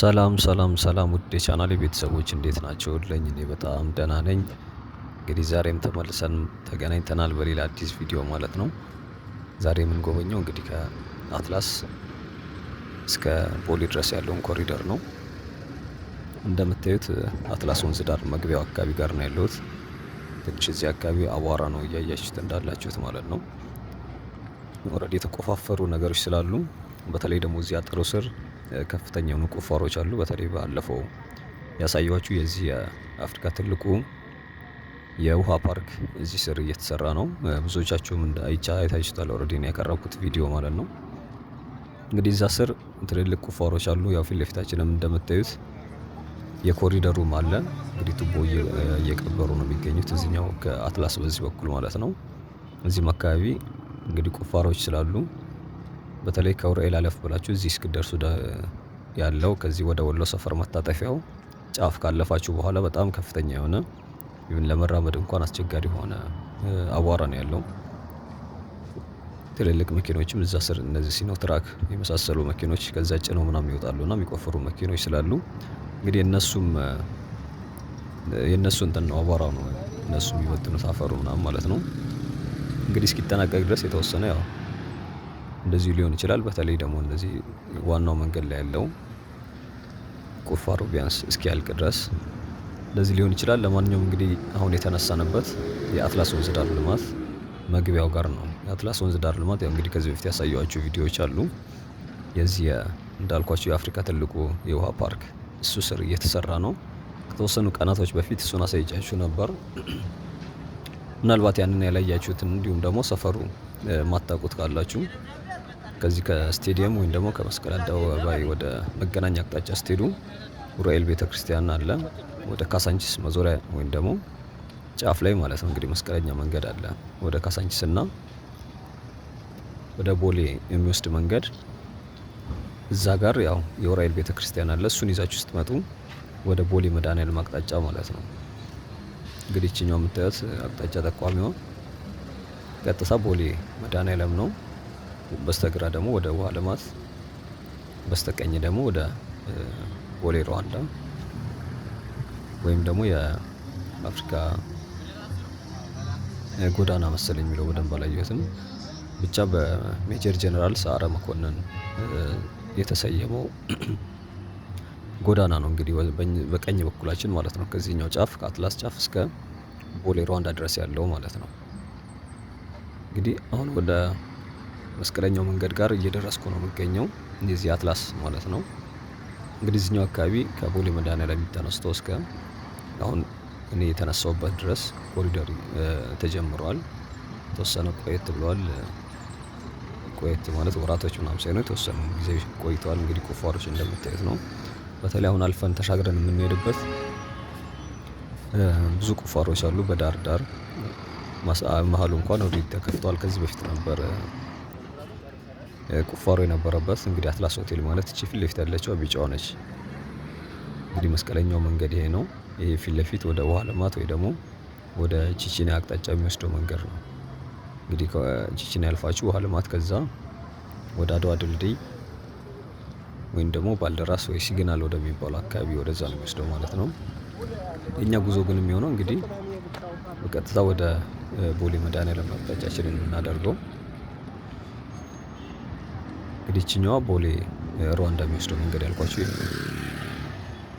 ሰላም ሰላም ሰላም ውድ የቻናሌ ቤተሰቦች እንዴት ናቸውልኝ? እኔ በጣም ደህና ነኝ። እንግዲህ ዛሬም ተመልሰን ተገናኝተናል በሌላ አዲስ ቪዲዮ ማለት ነው። ዛሬ የምንጎበኘው እንግዲህ ከአትላስ እስከ ቦሌ ድረስ ያለውን ኮሪደር ነው። እንደምታዩት አትላስ ወንዝ ዳር መግቢያው አካባቢ ጋር ነው ያለሁት። ትንሽ እዚህ አካባቢ አቧራ ነው እያያችሁት እንዳላችሁት ማለት ነው። ኦልሬዲ የተቆፋፈሩ ነገሮች ስላሉ በተለይ ደግሞ እዚህ አጥሩ ስር ከፍተኛ የሆኑ ቁፋሮች አሉ። በተለይ ባለፈው ያሳየኋችሁ የዚህ የአፍሪካ ትልቁ የውሃ ፓርክ እዚህ ስር እየተሰራ ነው። ብዙዎቻችሁም አይታችሁታል ኦልሬዲ ነው ያቀረብኩት ቪዲዮ ማለት ነው። እንግዲህ እዛ ስር ትልልቅ ቁፋሮች አሉ። ያው ፊት ለፊታችንም እንደምታዩት የኮሪደሩም አለ። እንግዲህ ቱቦ እየቀበሩ ነው የሚገኙት እዚህኛው ከአትላስ በዚህ በኩል ማለት ነው። እዚህም አካባቢ እንግዲህ ቁፋሮች ስላሉ በተለይ ከኡራኤል አለፍ ብላችሁ እዚህ እስክትደርሱ ያለው ከዚህ ወደ ወሎ ሰፈር መታጠፊያው ጫፍ ካለፋችሁ በኋላ በጣም ከፍተኛ የሆነ ይሁን ለመራመድ እንኳን አስቸጋሪ የሆነ አቧራ ነው ያለው። ትልልቅ መኪኖችም እዛ ስር እነዚህ ሲኖትራክ የመሳሰሉ መኪኖች ከዛ ጭነው ምናምን ይወጣሉና የሚቆፍሩ መኪኖች ስላሉ እንግዲህ የእነሱ እንትን ነው አቧራው ነው እነሱ የሚበትኑት አፈሩ ምናምን ማለት ነው። እንግዲህ እስኪጠናቀቅ ድረስ የተወሰነ ያው እንደዚሁ ሊሆን ይችላል። በተለይ ደግሞ እንደዚህ ዋናው መንገድ ላይ ያለው ቁፋሮ ቢያንስ እስኪያልቅ ድረስ እንደዚህ ሊሆን ይችላል። ለማንኛውም እንግዲህ አሁን የተነሳንበት የአትላስ ወንዝ ዳር ልማት መግቢያው ጋር ነው። የአትላስ ወንዝ ዳር ልማት ያው እንግዲህ ከዚህ በፊት ያሳየኋችሁ ቪዲዮዎች አሉ። የዚህ እንዳልኳችሁ የአፍሪካ ትልቁ የውሃ ፓርክ እሱ ስር እየተሰራ ነው። ከተወሰኑ ቀናቶች በፊት እሱን አሳይቻችሁ ነበር። ምናልባት ያንን ያላያችሁትን እንዲሁም ደግሞ ሰፈሩ ማታውቁት ካላችሁ ከዚህ ከስቴዲየም ወይም ደግሞ ከመስቀል አደባባይ ወደ መገናኛ አቅጣጫ ስትሄዱ ኡራኤል ቤተክርስቲያን አለ። ወደ ካሳንቺስ መዞሪያ ወይም ደግሞ ጫፍ ላይ ማለት ነው እንግዲህ መስቀለኛ መንገድ አለ። ወደ ካሳንቺስ እና ወደ ቦሌ የሚወስድ መንገድ እዛ ጋር ያው የኡራኤል ቤተክርስቲያን አለ። እሱን ይዛችሁ ስትመጡ ወደ ቦሌ መድኃኒዓለም አቅጣጫ ማለት ነው። እንግዲህ እቺኛው የምታዩት አቅጣጫ ጠቋሚዋ ቀጥታ ቦሌ መድኃኒዓለም ነው። በስተግራ ደግሞ ወደ ውሃ ልማት፣ በስተቀኝ ደግሞ ወደ ቦሌ ሩዋንዳ ወይም ደግሞ የአፍሪካ ጎዳና መሰለኝ የሚለው በደንብ አላየሁትም። ብቻ በሜጀር ጀነራል ሰዓረ መኮንን የተሰየመው ጎዳና ነው እንግዲህ በቀኝ በኩላችን ማለት ነው። ከዚህኛው ጫፍ ከአትላስ ጫፍ እስከ ቦሌ ሩዋንዳ ድረስ ያለው ማለት ነው። እንግዲህ አሁን ወደ መስቀለኛው መንገድ ጋር እየደረስኩ ነው የሚገኘው የዚህ አትላስ ማለት ነው። እንግዲህ እዚህኛው አካባቢ ከቦሌ መድኃኒዓለም ተነስቶ እስከ አሁን እኔ የተነሳሁበት ድረስ ኮሪደር ተጀምሯል። የተወሰነ ቆየት ብሏል። ቆየት ማለት ወራቶች ምናምን ሳይሆን የተወሰነ ጊዜ ቆይተዋል። እንግዲህ ቁፋሮች እንደምታዩት ነው። በተለይ አሁን አልፈን ተሻግረን የምንሄድበት ብዙ ቁፋሮች አሉ በዳር ዳር። መሀሉ እንኳን ወዲህ ተከፍቷል። ከዚህ በፊት ነበር ቁፋሮ የነበረበት። እንግዲህ አትላስ ሆቴል ማለት እቺ ፊት ለፊት ያለችው ቢጫዋ ነች። እንግዲህ መስቀለኛው መንገድ ይሄ ነው። ይሄ ፊት ለፊት ወደ ውሃ ልማት ወይ ደግሞ ወደ ቺቺኒያ አቅጣጫ የሚወስደው መንገድ ነው። እንግዲህ ከቺቺኒያ ያልፋችሁ ውሃ ልማት ከዛ ወደ አድዋ ድልድይ ወይም ደግሞ ባልደራስ ወይ ሲግናል ወደሚባለው አካባቢ ወደዛ ነው የሚወስደው ማለት ነው። የኛ ጉዞ ግን የሚሆነው እንግዲህ በቀጥታ ወደ ቦሌ መድኃኒዓለም አቅጣጫችንን የምናደርገው እንግዲህ እቺኛዋ ቦሌ ሩዋንዳ የሚወስደው መንገድ ያልኳችሁ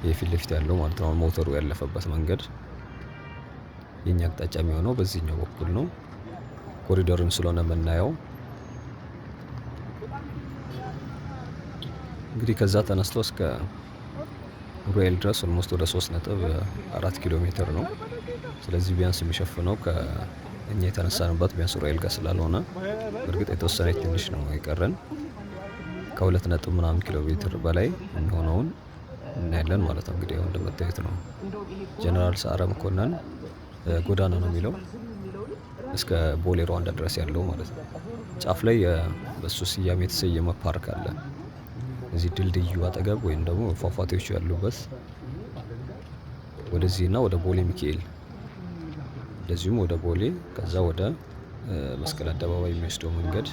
ይሄ ፊት ለፊት ያለው ማለት ነው። ሞተሩ ያለፈበት መንገድ የኛ አቅጣጫ የሚሆነው በዚህኛው በኩል ነው። ኮሪደሩን ስለሆነ የምናየው እንግዲህ ከዛ ተነስቶ እስከ ኡራኤል ድረስ ኦልሞስት ወደ 3.4 ኪሎ ሜትር ነው። ስለዚህ ቢያንስ የሚሸፍነው ከእኛ የተነሳንበት ቢያንስ ኡራኤል ጋር ስላልሆነ በእርግጥ የተወሰነ ትንሽ ነው የቀረን። ከ2 ነጥብ ምናምን ኪሎ ሜትር በላይ የሚሆነውን እናያለን ማለት ነው። እንግዲህ እንደምታዩት ነው ጀነራል ሰዓረ መኮንን ጎዳና ነው የሚለው እስከ ቦሌ ሩዋንዳ ድረስ ያለው ማለት ነው። ጫፍ ላይ በሱ ስያሜ የተሰየመ ፓርክ አለ። እዚህ ድልድዩ አጠገብ ወይም ደግሞ ፏፏቴዎቹ ያሉበት ወደዚህና ወደ ቦሌ ሚካኤል እንደዚሁም ወደ ቦሌ ከዛ ወደ መስቀል አደባባይ የሚወስደው መንገድ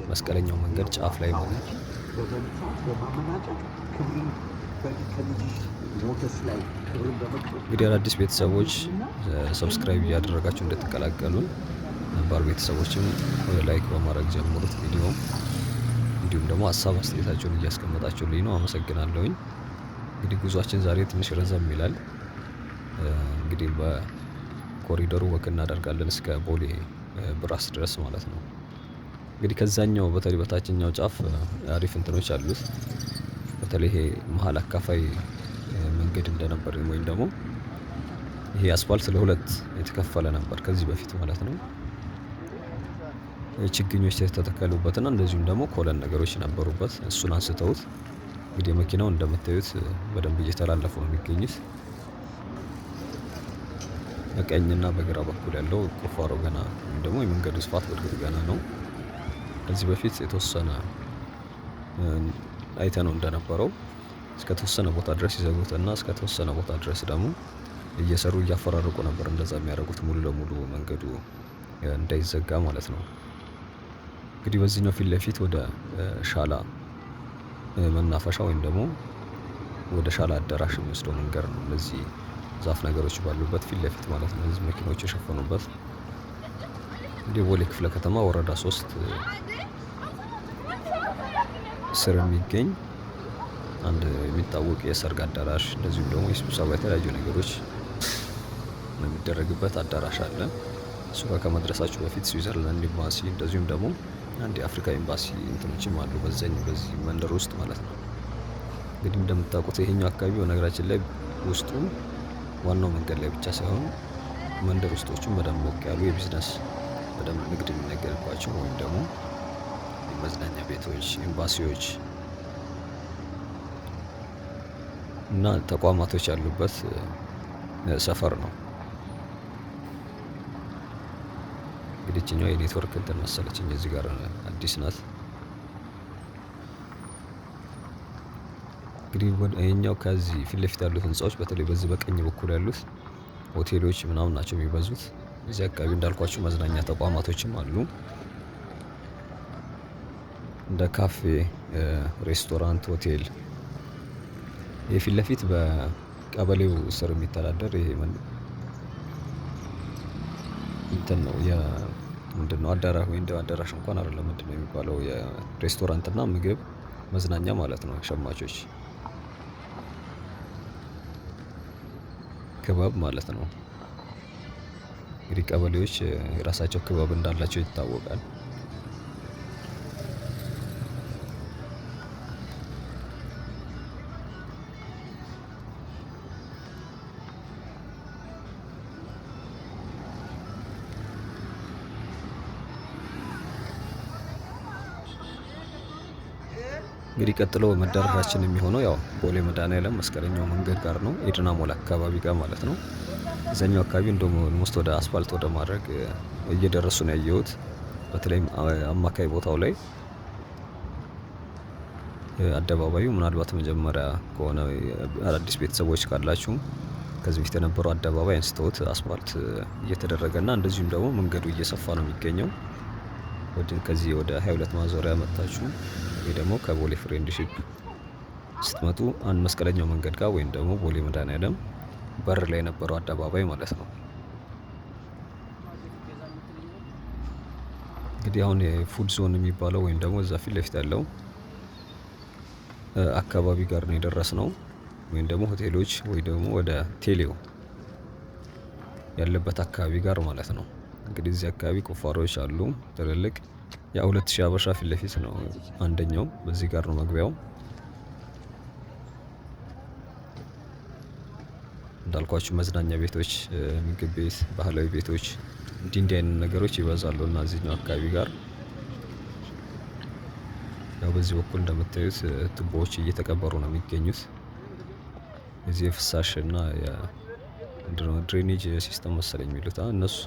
መስቀለኛው መንገድ ጫፍ ላይ ማለት ነው። እንግዲህ አዳዲስ ቤተሰቦች ሰብስክራይብ እያደረጋችሁ እንድትቀላቀሉን፣ ነባር ቤተሰቦችም ላይክ በማድረግ ጀምሩት ቪዲዮ። እንዲሁም ደግሞ ሀሳብ አስተያየታችሁን እያስቀመጣችሁልኝ ነው፣ አመሰግናለሁኝ። እንግዲህ ጉዟችን ዛሬ ትንሽ ረዘም ይላል። እንግዲህ በኮሪደሩ ወክ እናደርጋለን እስከ ቦሌ ብራስ ድረስ ማለት ነው። እንግዲህ ከዛኛው በተለይ በታችኛው ጫፍ አሪፍ እንትኖች አሉት። በተለይ ይሄ መሀል አካፋይ መንገድ እንደነበር ወይም ደግሞ ይሄ አስፋልት ለሁለት የተከፈለ ነበር ከዚህ በፊት ማለት ነው። ችግኞች የተተከሉበትና እንደዚሁም ደግሞ ኮለን ነገሮች ነበሩበት። እሱን አንስተውት እንግዲህ መኪናው እንደምታዩት በደንብ እየተላለፉ ነው የሚገኙት። በቀኝና በግራ በኩል ያለው ቁፋሮ ገና ወይም ደግሞ የመንገዱ ስፋት በእርግጥ ገና ነው። ከዚህ በፊት የተወሰነ አይተነው እንደነበረው እስከ ተወሰነ ቦታ ድረስ ይዘጉትና እስከ ተወሰነ ቦታ ድረስ ደግሞ እየሰሩ እያፈራረቁ ነበር እንደዛ የሚያደርጉት ሙሉ ለሙሉ መንገዱ እንዳይዘጋ ማለት ነው። እንግዲህ በዚህኛው ፊት ለፊት ወደ ሻላ መናፈሻ ወይም ደግሞ ወደ ሻላ አዳራሽ የሚወስደው መንገድ ነው። እነዚህ ዛፍ ነገሮች ባሉበት ፊት ለፊት ማለት ነው፣ እነዚህ መኪኖች የሸፈኑበት። እንግዲህ ቦሌ ክፍለ ከተማ ወረዳ 3 ስር የሚገኝ አንድ የሚታወቅ የሰርግ አዳራሽ እንደዚሁም ደግሞ የስብሰባ የተለያዩ ነገሮች የሚደረግበት አዳራሽ አለ። እሱ ጋር ከመድረሳችሁ በፊት ስዊዘርላንድ ኤምባሲ እንደዚሁም ደግሞ አንድ የአፍሪካ ኤምባሲ እንትኖችም አሉ በዚህ መንደር ውስጥ ማለት ነው። እንግዲህ እንደምታውቁት ይሄኛው አካባቢ በነገራችን ላይ ውስጡ ዋናው መንገድ ላይ ብቻ ሳይሆን መንደር ውስጦችም በደንብ ሞቅ ያሉ የቢዝነስ በደንብ ንግድ የሚነገርባቸው ወይም ደግሞ የመዝናኛ ቤቶች፣ ኤምባሲዎች እና ተቋማቶች ያሉበት ሰፈር ነው። እንግዲህ እችኛው የኔትወርክ እንትን መሰለችኝ እዚህ ጋር አዲስ ናት። እንግዲህ ይሄኛው ከዚህ ፊት ለፊት ያሉት ህንጻዎች በተለይ በዚህ በቀኝ በኩል ያሉት ሆቴሎች ምናምን ናቸው የሚበዙት። እዚህ አካባቢ እንዳልኳችሁ መዝናኛ ተቋማቶችም አሉ እንደ ካፌ፣ ሬስቶራንት፣ ሆቴል። ይህ ፊት ለፊት በቀበሌው ስር የሚተዳደር ይሄ እንትን ነው ምንድነው አዳራሽ ወይ እንደው አዳራሽ እንኳን አይደለም፣ ምንድነው የሚባለው የሬስቶራንት እና ምግብ መዝናኛ ማለት ነው። ሸማቾች ክበብ ማለት ነው። እንግዲህ ቀበሌዎች የራሳቸው ክበብ እንዳላቸው ይታወቃል። እንግዲህ ቀጥሎ መዳረሻችን የሚሆነው ያው ቦሌ መድኃኒዓለም መስቀለኛው መንገድ ጋር ነው፣ ኤድና ሞል አካባቢ ጋር ማለት ነው። እዛኛው አካባቢ እንደውም ኦልሞስት ወደ አስፋልት ወደ ማድረግ እየደረሱ ነው ያየሁት። በተለይም አማካይ ቦታው ላይ አደባባዩ ምናልባት መጀመሪያ ከሆነ አዳዲስ ቤተሰቦች ካላችሁ ከዚህ በፊት የነበረው አደባባይ አንስተውት አስፋልት እየተደረገና እንደዚሁም ደግሞ መንገዱ እየሰፋ ነው የሚገኘው። ከዚህ ወደ 22 ማዞሪያ መጣችሁ ወይ ደግሞ ከቦሌ ፍሬንድሺፕ ስትመጡ አንድ መስቀለኛው መንገድ ጋር ወይም ደግሞ ቦሌ መድኃኒዓለም በር ላይ የነበረው አደባባይ ማለት ነው። እንግዲህ አሁን የፉድ ዞን የሚባለው ወይም ደግሞ እዛ ፊት ለፊት ያለው አካባቢ ጋር ነው የደረስነው፣ ወይም ደግሞ ሆቴሎች ወይ ደግሞ ወደ ቴሌው ያለበት አካባቢ ጋር ማለት ነው። እንግዲህ እዚህ አካባቢ ቁፋሮዎች አሉ ትልልቅ። የ2000 አበሻ ፊት ለፊት ነው አንደኛው፣ በዚህ ጋር ነው መግቢያው። እንዳልኳችሁ መዝናኛ ቤቶች፣ ምግብ ቤት፣ ባህላዊ ቤቶች እንዲህ አይነት ነገሮች ይበዛሉ እና እዚህኛው አካባቢ ጋር ያው በዚህ በኩል እንደምታዩት ቱቦዎች እየተቀበሩ ነው የሚገኙት። እዚህ የፍሳሽ እና ድሬኔጅ ሲስተም መሰለኝ የሚሉት እነሱ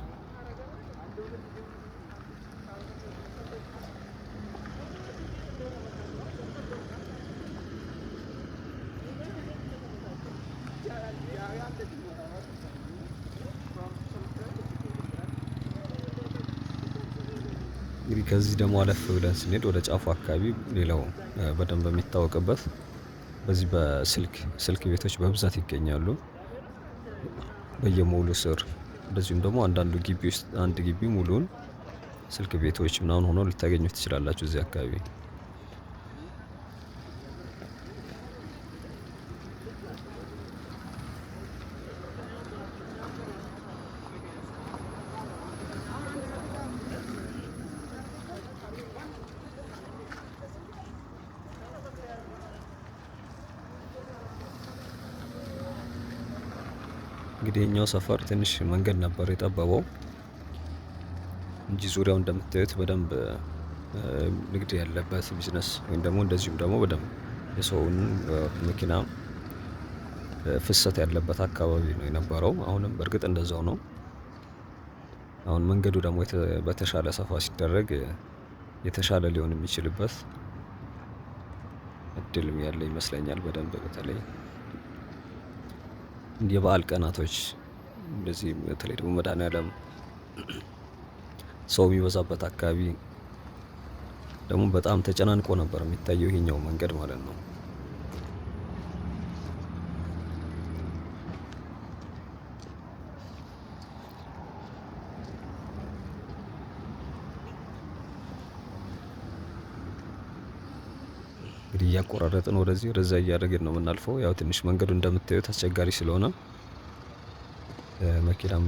እንግዲህ ከዚህ ደግሞ አለፍ ብለን ስንሄድ ወደ ጫፉ አካባቢ ሌላው በደንብ የሚታወቅበት በዚህ በስልክ ቤቶች በብዛት ይገኛሉ በየሞሉ ስር። እንደዚሁም ደግሞ አንዳንዱ ግቢ ውስጥ አንድ ግቢ ሙሉውን ስልክ ቤቶች ምናምን ሆኖ ልታገኙት ትችላላችሁ እዚህ አካባቢ። እንግዲህ የኛው ሰፈር ትንሽ መንገድ ነበር የጠበበው እንጂ ዙሪያው እንደምታዩት በደንብ ንግድ ያለበት ቢዝነስ ወይም ደግሞ እንደዚሁም ደግሞ በደንብ የሰውን መኪና ፍሰት ያለበት አካባቢ ነው የነበረው። አሁንም በእርግጥ እንደዛው ነው። አሁን መንገዱ ደግሞ በተሻለ ሰፋ ሲደረግ የተሻለ ሊሆን የሚችልበት እድልም ያለ ይመስለኛል። በደንብ በተለይ የበዓል ቀናቶች እንደዚህ በተለይ ደግሞ መድኃኒዓለም ሰው የሚበዛበት አካባቢ ደግሞ በጣም ተጨናንቆ ነበር የሚታየው ይሄኛው መንገድ ማለት ነው። እንግዲህ እያቆራረጥን ወደዚህ ወደዛ እያደረግን ነው የምናልፈው። ያው ትንሽ መንገዱ እንደምታዩት አስቸጋሪ ስለሆነ መኪናም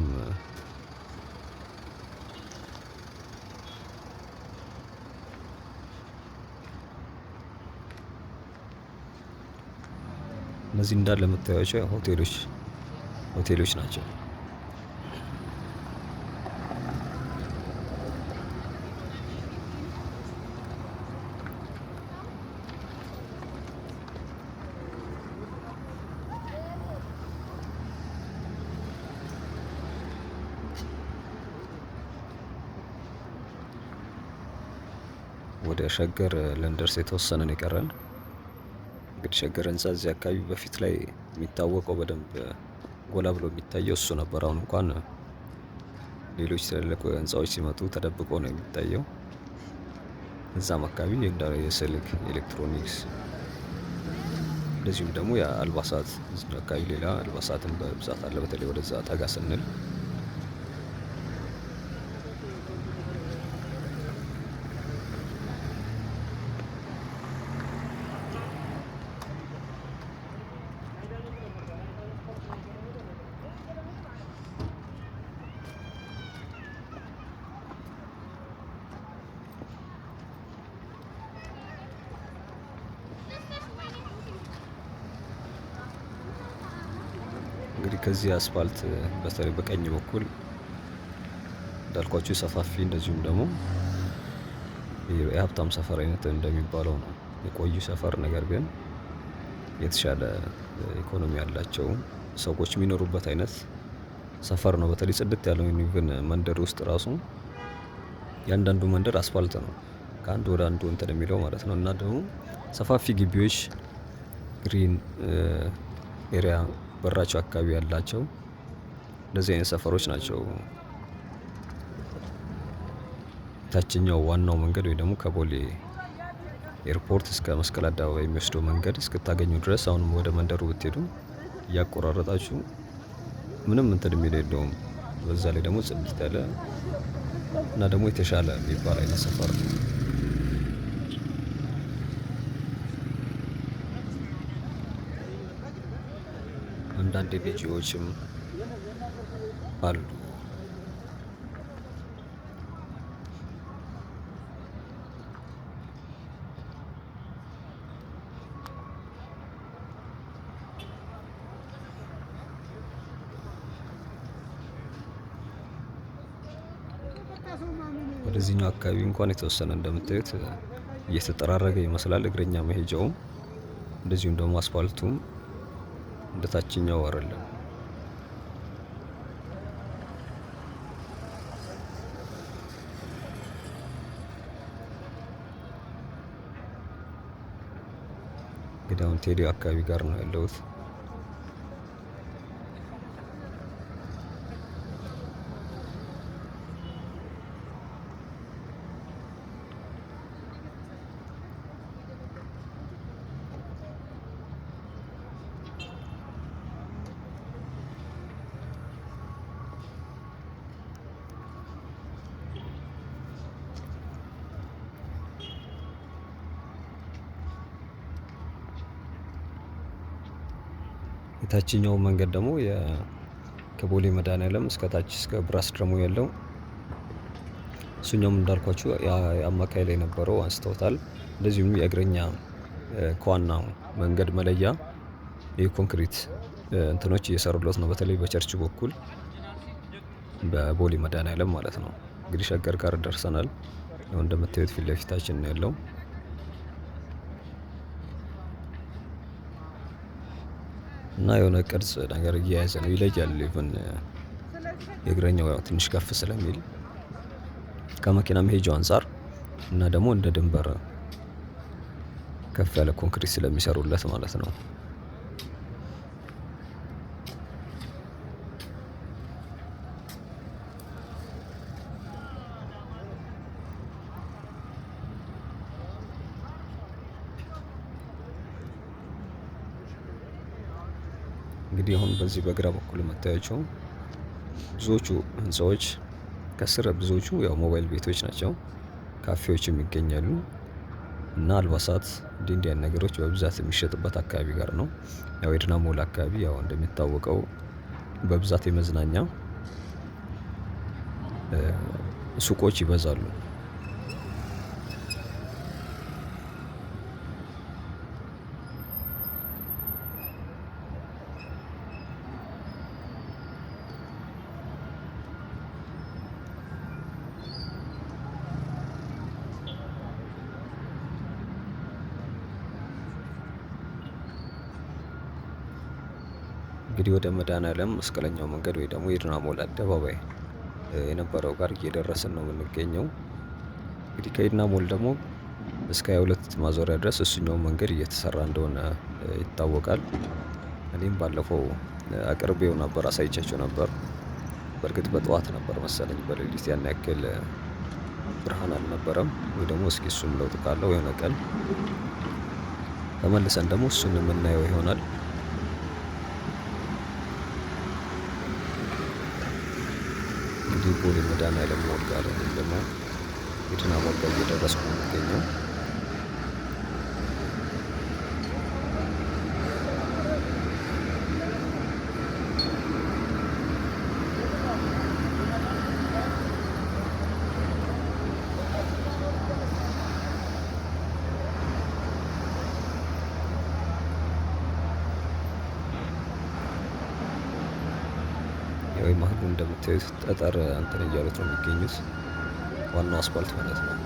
እነዚህ እንዳለ የምታዩቸው ሆቴሎች ናቸው። ወደ ሸገር ልንደርስ የተወሰነ ነው የቀረን። እንግዲህ ሸገር ህንፃ እዚህ አካባቢ በፊት ላይ የሚታወቀው በደንብ ጎላ ብሎ የሚታየው እሱ ነበር። አሁን እንኳን ሌሎች ትልልቅ ህንፃዎች ሲመጡ ተደብቆ ነው የሚታየው። እዛም አካባቢ የስልክ ኤሌክትሮኒክስ፣ እንደዚሁም ደግሞ የአልባሳት አካባቢ ሌላ አልባሳትን በብዛት አለ። በተለይ ወደዛ ጠጋ ስንል እንግዲህ ከዚህ አስፋልት በተለይ በቀኝ በኩል እንዳልኳችሁ ሰፋፊ እንደዚሁም ደግሞ የሀብታም ሰፈር አይነት እንደሚባለው ነው የቆዩ ሰፈር፣ ነገር ግን የተሻለ ኢኮኖሚ ያላቸው ሰዎች የሚኖሩበት አይነት ሰፈር ነው። በተለይ ጽድት ያለው ኢቭን መንደር ውስጥ ራሱ ያንዳንዱ መንደር አስፋልት ነው ከአንድ ወደ አንዱ እንትን የሚለው ማለት ነው። እና ደግሞ ሰፋፊ ግቢዎች ግሪን ኤሪያ በራቸው አካባቢ ያላቸው እንደዚህ አይነት ሰፈሮች ናቸው። ታችኛው ዋናው መንገድ ወይ ደግሞ ከቦሌ ኤርፖርት እስከ መስቀል አደባባይ የሚወስደው መንገድ እስክታገኙ ድረስ አሁንም ወደ መንደሩ ብትሄዱ እያቆራረጣችሁ ምንም እንትን የሚል የለውም። በዛ ላይ ደግሞ ጽድት ያለ እና ደግሞ የተሻለ የሚባል አይነት ሰፈር ነው። አንዳንድ ኤንጂኦዎችም አሉ። ወደዚህኛው አካባቢ እንኳን የተወሰነ እንደምታዩት እየተጠራረገ ይመስላል እግረኛ መሄጃውም፣ እንደዚሁም ደግሞ አስፋልቱም እንደታችኛው አይደለም። እንግዲህ አሁን ቴዲ አካባቢ ጋር ነው ያለሁት። ታችኛው መንገድ ደግሞ ከቦሌ መድኃኒዓለም እስከ ታች እስከ ብራስ ደግሞ ያለው እሱኛውም እንዳልኳችሁ አማካይ ላይ የነበረው አንስተውታል። እንደዚሁም የእግረኛ ከዋናው መንገድ መለያ የኮንክሪት እንትኖች እየሰሩለት ነው። በተለይ በቸርች በኩል በቦሌ መድኃኒዓለም ማለት ነው። እንግዲህ ሸገር ጋር ደርሰናል። ያው እንደምታዩት ፊት ለፊታችን ነው ያለው። እና የሆነ ቅርጽ ነገር እየያዘ ነው፣ ይለያል። ኢቭን የእግረኛው ያው ትንሽ ከፍ ስለሚል ከመኪና መሄጃው አንጻር እና ደግሞ እንደ ድንበር ከፍ ያለ ኮንክሪት ስለሚሰሩለት ማለት ነው። እንግዲህ አሁን በዚህ በግራ በኩል የምታያቸው ብዙዎቹ ህንፃዎች ከስር ብዙዎቹ ያው ሞባይል ቤቶች ናቸው፣ ካፌዎችም ይገኛሉ እና አልባሳት እንዲህ አይነት ነገሮች በብዛት የሚሸጥበት አካባቢ ጋር ነው። ያው የድና ሞል አካባቢ ያው እንደሚታወቀው በብዛት የመዝናኛ ሱቆች ይበዛሉ። እንግዲህ ወደ መድኃኒዓለም መስቀለኛው መንገድ ወይ ደግሞ የድና ሞል አደባባይ የነበረው ጋር እየደረስን ነው የምንገኘው። እንግዲህ ከየድና ሞል ደግሞ እስከ 22 ማዞሪያ ድረስ እሱኛው መንገድ እየተሰራ እንደሆነ ይታወቃል። እኔም ባለፈው አቅርቤው ነበር፣ አሳይቻቸው ነበር። በእርግጥ በጠዋት ነበር መሰለኝ፣ በሌሊት ያን ያክል ብርሃን አልነበረም። ወይ ደግሞ እስኪ እሱም ለውጥ ካለው የሆነ ቀን ተመልሰን ደግሞ እሱን የምናየው ይሆናል። እንግዲህ ቦሌ መድኃኒዓለም ሞል ጋር ወይም ደግሞ የድና ሞል ጋር እየደረስኩ ነው የሚገኘው። ወይ መሀሉ እንደምታዩት ጠጠር እንትን እያሉት ነው የሚገኙት፣ ዋናው አስፋልት ማለት ነው።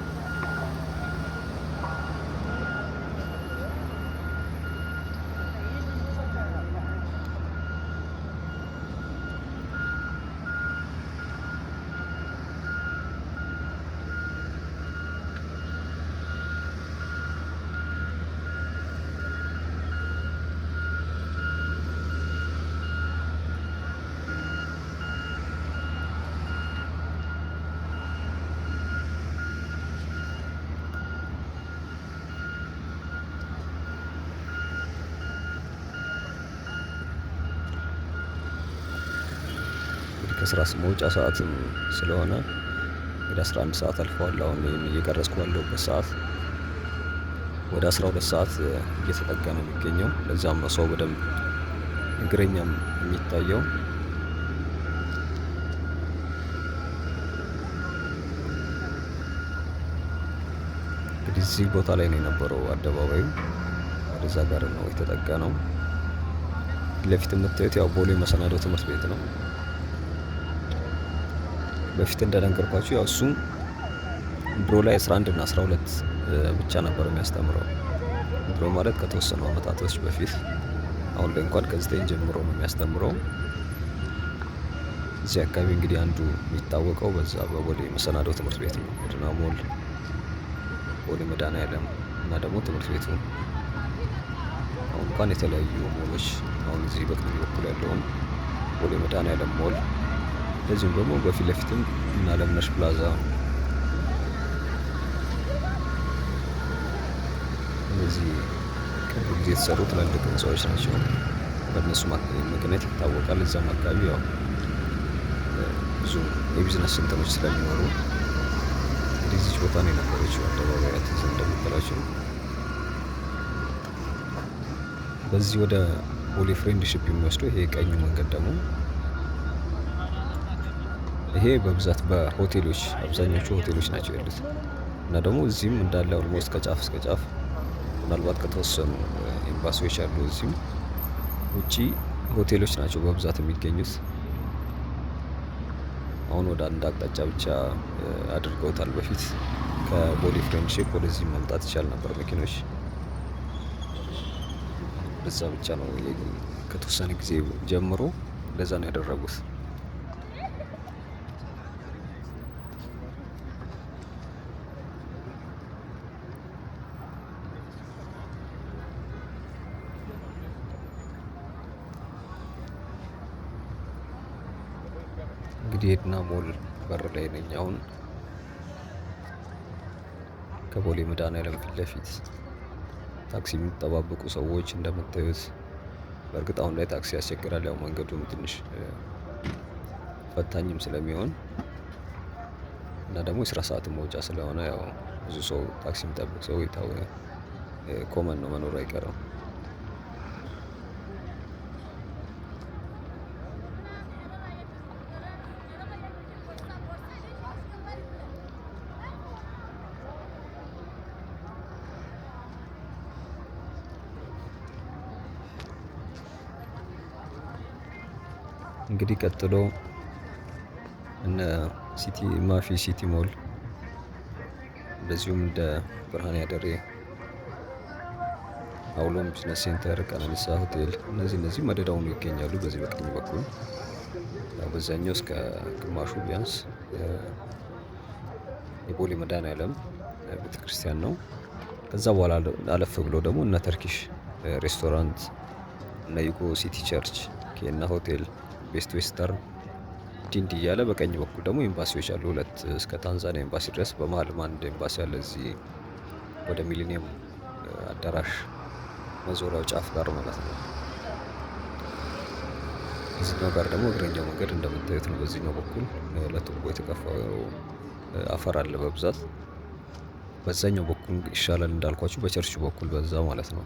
ከስራ መውጫ ሰዓትም ስለሆነ ወደ 11 ሰዓት አልፈዋል። አሁን እየቀረጽኩ ባለሁበት ሰዓት ወደ 12 ሰዓት እየተጠጋ ነው የሚገኘው። ለዛም ነው ሰው በደንብ እግረኛም የሚታየው። እንግዲህ እዚህ ቦታ ላይ ነው የነበረው አደባባዩ፣ ወደዛ ጋር ነው የተጠጋ ነው። ለፊት የምታዩት ያው ቦሌ መሰናዶ ትምህርት ቤት ነው። በፊት እንደነገርኳችሁ ያው እሱም ድሮ ላይ 11 እና 12 ብቻ ነበር የሚያስተምረው። ድሮ ማለት ከተወሰኑ አመታቶች በፊት። አሁን ላይ እንኳን ከ9 ጀምሮ ነው የሚያስተምረው። እዚህ አካባቢ እንግዲህ አንዱ የሚታወቀው በዛ በቦሌ መሰናዶ ትምህርት ቤት ነው። የድና ሞል፣ ቦሌ መድኃኒዓለም እና ደግሞ ትምህርት ቤቱ። አሁን እንኳን የተለያዩ ሞሎች፣ አሁን እዚህ በቀኝ በኩል ያለውን ቦሌ መድኃኒዓለም ሞል፣ እንደዚሁም ደግሞ በፊት ለፊትም እና አለምነሽ ፕላዛ፣ እነዚህ ቅርብ ጊዜ የተሰሩ ትላልቅ ህንፃዎች ናቸው። በእነሱ ምክንያት ይታወቃል። እዛም አካባቢ ያው ብዙ የቢዝነስ እንትኖች ስለሚኖሩ እንግዲህ እዚች ቦታ ነው የነበረችው አደባባያት እንደምትላቸው። በዚህ ወደ ቦሌ ፍሬንድሺፕ የሚወስደው ይሄ ቀኙ መንገድ ደግሞ ይሄ በብዛት በሆቴሎች አብዛኞቹ ሆቴሎች ናቸው ያሉት እና ደግሞ እዚህም እንዳለ ኦልሞስት ከጫፍ እስከ ጫፍ ምናልባት ከተወሰኑ ኤምባሲዎች አሉ። እዚህም ውጪ ሆቴሎች ናቸው በብዛት የሚገኙት። አሁን ወደ አንድ አቅጣጫ ብቻ አድርገውታል። በፊት ከቦሌ ፍሬንድሺፕ ወደዚህ መምጣት ይቻል ነበር መኪኖች። በዛ ብቻ ነው ከተወሰነ ጊዜ ጀምሮ እንደዛ ነው ያደረጉት። እንግዲህ ኤድና ሞል በር ላይ ነኝ አሁን ከቦሌ መድኃኒዓለም ፊት ለፊት ታክሲ የሚጠባበቁ ሰዎች እንደምታዩት። በእርግጥ አሁን ላይ ታክሲ ያስቸግራል፣ ያው መንገዱም ትንሽ ፈታኝም ስለሚሆን እና ደግሞ የስራ ሰዓትም መውጫ ስለሆነ ያው ብዙ ሰው ታክሲ የሚጠብቅ ሰው ኮመን ነው፣ መኖሩ አይቀርም። እንግዲህ ቀጥሎ እነ ማፊ ሲቲ ሞል እንደዚሁም እንደ ብርሃን ያደሬ፣ አውሎም ቢዝነስ ሴንተር፣ ቀነኒሳ ሆቴል እነዚህ መደዳውን ይገኛሉ። በዚህ በቀኝ በኩል በዛኛው እስከ ግማሹ ቢያንስ የቦሌ መድኃኒዓለም ቤተክርስቲያን ነው። ከዛ በኋላ አለፍ ብሎ ደግሞ እነ ተርኪሽ ሬስቶራንት፣ እነ ዩጎ ሲቲ ቸርች፣ ኬና ሆቴል፣ ቤስት ዌስተርን ዲንዲ እያለ በቀኝ በኩል ደግሞ ኤምባሲዎች አሉ። ሁለት እስከ ታንዛኒያ ኤምባሲ ድረስ። በመሀልም አንድ ኤምባሲ አለ እዚህ ወደ ሚሊኒየም አዳራሽ መዞሪያው ጫፍ ጋር ማለት ነው። እዚህኛው ጋር ደግሞ እግረኛው መንገድ እንደምታዩት ነው። በዚህኛው በኩል ለቱቦ የተከፋው አፈር አለ በብዛት። በዛኛው በኩል ይሻላል እንዳልኳችሁ በቸርቹ በኩል በዛ ማለት ነው።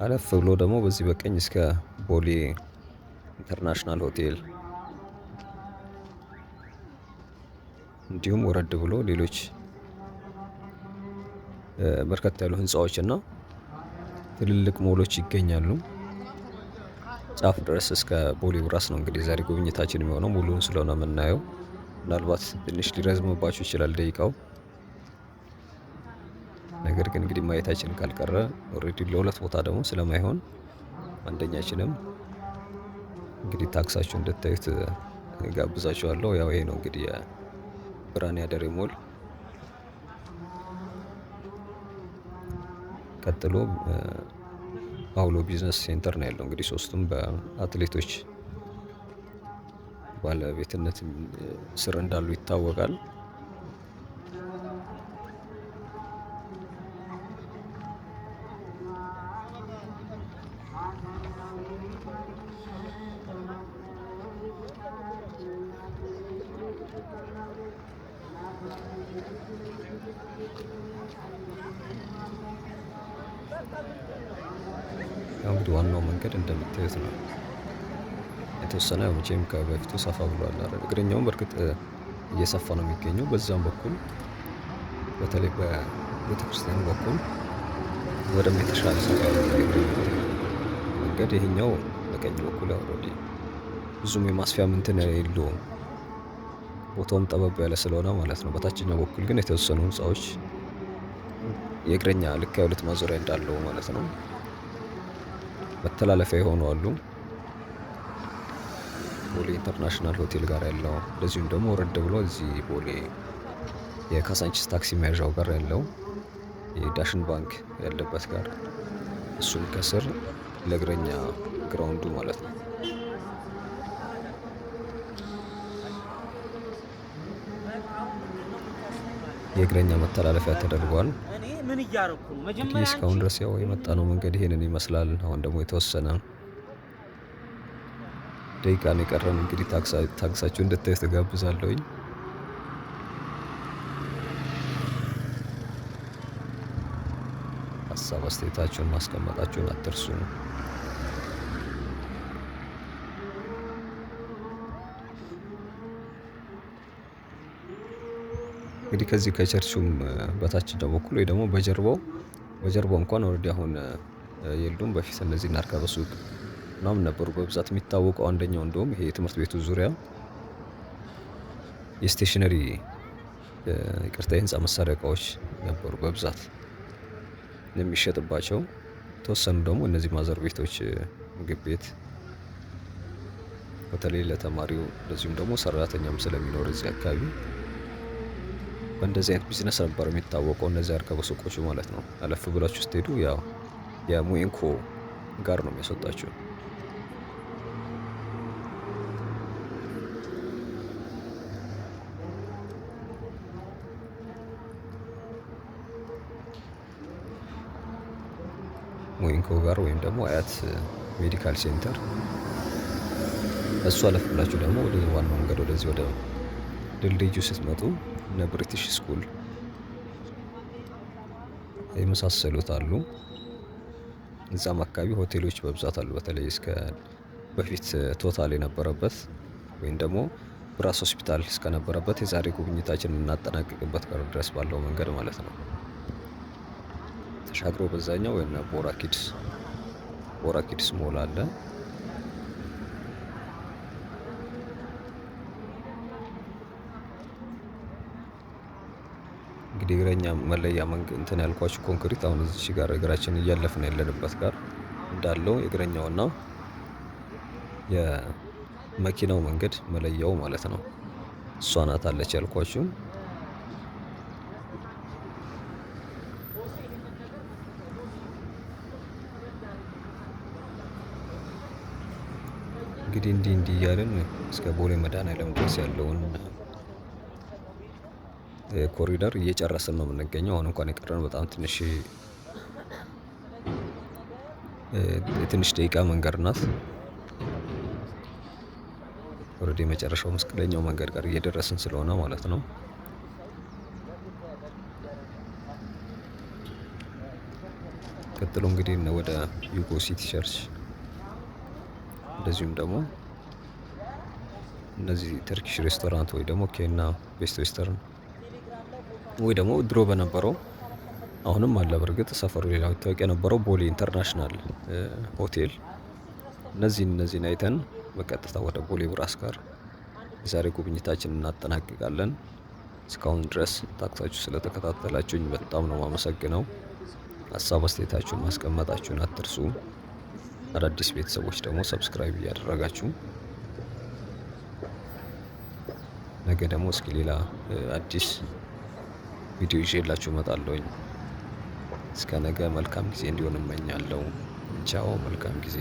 አለፍ ብሎ ደግሞ በዚህ በቀኝ እስከ ቦሌ ኢንተርናሽናል ሆቴል እንዲሁም ወረድ ብሎ ሌሎች በርከት ያሉ ህንፃዎች እና ትልልቅ ሞሎች ይገኛሉ። ጫፍ ድረስ እስከ ቦሌ ብራስ ነው እንግዲህ ዛሬ ጉብኝታችን የሚሆነው። ሙሉውን ስለሆነ የምናየው ምናልባት ትንሽ ሊረዝምባችሁ ይችላል ደቂቃው። ነገር ግን እንግዲህ ማየታችን ካልቀረ ኦልሬዲ ለሁለት ቦታ ደግሞ ስለማይሆን አንደኛችንም እንግዲህ ታክሳችሁ እንድታዩት ጋብዛችኋለሁ። ያው ይሄ ነው እንግዲህ የብርሃን ያደሬ ሞል። ቀጥሎ ፓውሎ ቢዝነስ ሴንተር ነው ያለው። እንግዲህ ሶስቱም በአትሌቶች ባለቤትነት ስር እንዳሉ ይታወቃል። ያው እንግዲህ ዋናው መንገድ እንደምታዩት ነው። የተወሰነ መቼም ከበፊቱ ሰፋ ብሏል አይደል? እግረኛውም በእርግጥ እየሰፋ ነው የሚገኘው። በዛም በኩል በተለይ በቤተክርስቲያኑ በኩል ወደ የተሻለ ሰፋ መንገድ ይሄኛው በቀኝ በኩል ኦልሬዲ ብዙም የማስፊያ እንትን የለውም። ቦታውም ጠበብ ያለ ስለሆነ ማለት ነው። በታችኛው በኩል ግን የተወሰኑ ህንፃዎች የእግረኛ ልክ የሁለት ማዞሪያ እንዳለው ማለት ነው መተላለፊያ የሆኑ አሉ። ቦሌ ኢንተርናሽናል ሆቴል ጋር ያለው እንደዚሁም ደግሞ ወረድ ብሎ እዚህ ቦሌ የካሳንቺስ ታክሲ መያዣው ጋር ያለው የዳሽን ባንክ ያለበት ጋር እሱም ከስር ለእግረኛ ግራውንዱ ማለት ነው። የእግረኛ መተላለፊያ ተደርጓል። እንግዲህ እስካሁን ድረስ ያው የመጣነው መንገድ ይሄንን ይመስላል። አሁን ደግሞ የተወሰነ ደቂቃ ነው የቀረን። እንግዲህ ታግሳችሁ እንድታዩት ተጋብዛለሁኝ። ሀሳብ አስተያየታችሁን ማስቀመጣችሁን አትርሱ። እንግዲህ ከዚህ ከቸርቹም በታችኛው በኩል ወይ ደግሞ በጀርባው እንኳን ኦልሬዲ አሁን የሉም። በፊት እነዚህ ናርካ በሱቅ ምናምን ነበሩ በብዛት የሚታወቀው። አንደኛው እንደውም ይሄ የትምህርት ቤቱ ዙሪያ የስቴሽነሪ ይቅርታ የህንፃ መሳሪያ እቃዎች ነበሩ በብዛት የሚሸጥባቸው። የተወሰኑ ደግሞ እነዚህ ማዘር ቤቶች፣ ምግብ ቤት በተለይ ለተማሪው እንደዚሁም ደግሞ ሰራተኛም ስለሚኖር እዚህ አካባቢ በእንደዚህ አይነት ቢዝነስ ነበር የሚታወቀው። እነዚህ አርከበ ሱቆቹ ማለት ነው። አለፍ ብላችሁ ስትሄዱ ያው የሙኢንኮ ጋር ነው የሚያስወጣችሁ። ሙኢንኮ ጋር ወይም ደግሞ አያት ሜዲካል ሴንተር። እሱ አለፍ ብላችሁ ደግሞ ወደ ዋናው መንገድ ወደዚህ ወደ ድልድዩ ስትመጡ እነ ብሪቲሽ ስኩል የመሳሰሉት አሉ። እዛም አካባቢ ሆቴሎች በብዛት አሉ። በተለይ እስከ በፊት ቶታል የነበረበት ወይም ደግሞ ብራስ ሆስፒታል እስከነበረበት የዛሬ ጉብኝታችን የምናጠናቅቅበት ጋር ድረስ ባለው መንገድ ማለት ነው። ተሻግሮ በዛኛው ወይና ቦራ ኪድስ ሞል አለ። እንግዲህ እግረኛ መለያ እንትን ያልኳችሁ ኮንክሪት አሁን እዚህ ጋር እግራችን እያለፍን ያለንበት ጋር እንዳለው የእግረኛውና የመኪናው መንገድ መለያው ማለት ነው። እሷ ናት አለች ያልኳችሁ። እንግዲህ እንዲህ እያልን እስከ ቦሌ መድኃኔዓለም ድረስ ያለውን ኮሪደር እየጨረስን ነው የምንገኘው። አሁን እንኳን የቀረን በጣም ትንሽ ደቂቃ መንገድ ናት። ኦልሬዲ የመጨረሻው መስቀለኛው መንገድ ጋር እየደረስን ስለሆነ ማለት ነው። ቀጥሎ እንግዲህ ወደ ዩጎ ሲቲ ቸርች እንደዚሁም ደግሞ እነዚህ ተርኪሽ ሬስቶራንት ወይ ደግሞ ኬና ቤስት ዌስተርን ወይ ደግሞ ድሮ በነበረው አሁንም አለ በርግጥ ሰፈሩ ሌላ ይታወቅ የነበረው ቦሌ ኢንተርናሽናል ሆቴል። እነዚህን አይተን በቀጥታ ወደ ቦሌ ብራስ ጋር የዛሬ ጉብኝታችን እናጠናቅቃለን። እስካሁን ድረስ ታክታችሁ ስለተከታተላችሁኝ በጣም ነው የማመሰግነው። ሀሳብ አስተያየታችሁን ማስቀመጣችሁን አትርሱ። አዳዲስ ቤተሰቦች ደግሞ ሰብስክራይብ እያደረጋችሁ ነገ ደግሞ እስኪ ሌላ አዲስ ቪዲዮ ይዤላችሁ እመጣለሁኝ። እስከ ነገ መልካም ጊዜ እንዲሆን እመኛለሁ። ቻው፣ መልካም ጊዜ።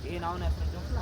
ይሄን አሁን ያስረዳሁትን